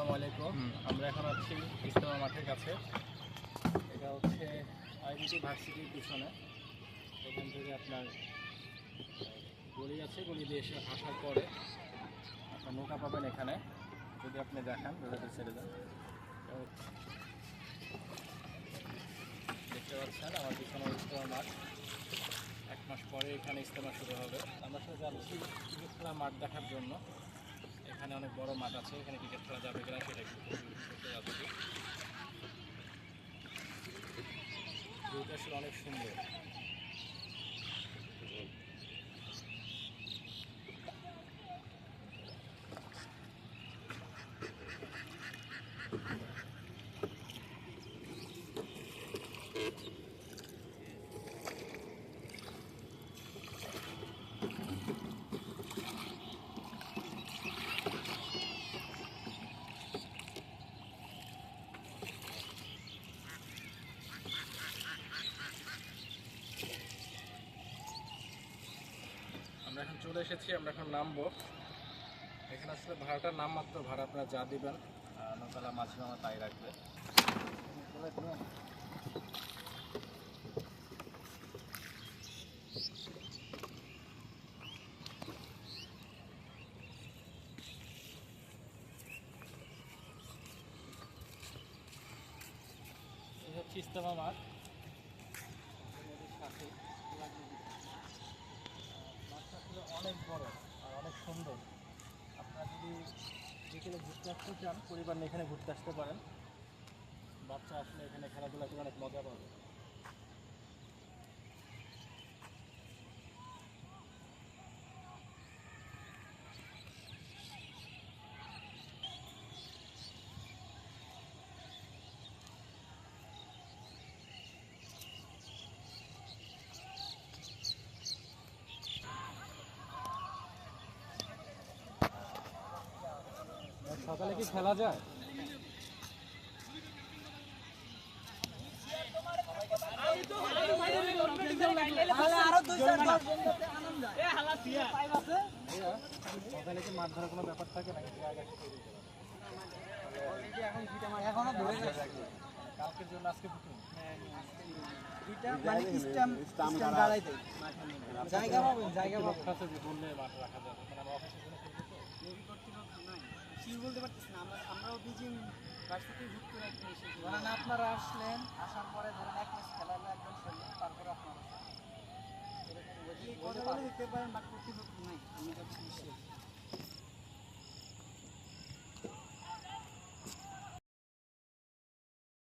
আসসালামু আলাইকুম। আমরা এখন আছি ইজতেমা মাঠের কাছে। এটা হচ্ছে আইবিটি ভার্সিটির পিছনে। এখান থেকে আপনার গলি আছে, গলি দিয়ে এসে আসার পরে আপনার নৌকা পাবেন এখানে। যদি আপনি দেখান রোডে ছেড়ে যান, দেখতে পাচ্ছেন আমার পিছনে ইজতেমা মাঠ। 1 মাস পরে এখানে ইজতেমা শুরু হবে। আমরা আসলে যাচ্ছি ক্রিকেট খেলা মাঠ দেখার জন্য। এখানে অনেক বড় মাঠ আছে, এখানে ক্রিকেট খেলা যাবে কিনা সেটা একটু করতে যাচ্ছি। ভিউটা আসলে অনেক সুন্দর। আমরা এখন চলে এসেছি, আমরা এখন নামবো। এখানে আসলে ভাড়াটার নামমাত্র ভাড়া, আপনারা যা দিবেন নৌকালা মাঝি মামা তাই রাখবে। এই হচ্ছে ইজতেমা মাঠ, নদীর সাথে। মাঠটা আসলে অনেক বড় আর অনেক সুন্দর। আপনারা যদি বিকেলে ঘুরতে আসতে চান, পরিবার নিয়ে এখানে ঘুরতে আসতে পারেন। বাচ্চা আসলে এখানে খেলাধুলা করে অনেক মজা পাবে। সকালে কি খেলা যায়? সকালে কি মাছ ধরার কোনো ব্যাপার থাকে নাকি? এখনো ধরে কালকের জন্য আজকে বুকিং। জায়গা পাবেন, জায়গা আছে যে বললে মাঠ রাখা যাবে। কারণ আমরা অফিসের জন্য বলতে পারতেছি না, আমরাও বিজিং ভার্সিটি ঘুরতে এসেছি। ধরেন আপনারা আসলেন, আসার পরে ধরেন 1 ম্যাচ খেলা হলো, একজন খেললেন, তারপরে আপনারা কথা বলে দেখতে পারেন, বাট কর্তৃপক্ষ নাই, আমি যাচ্ছি।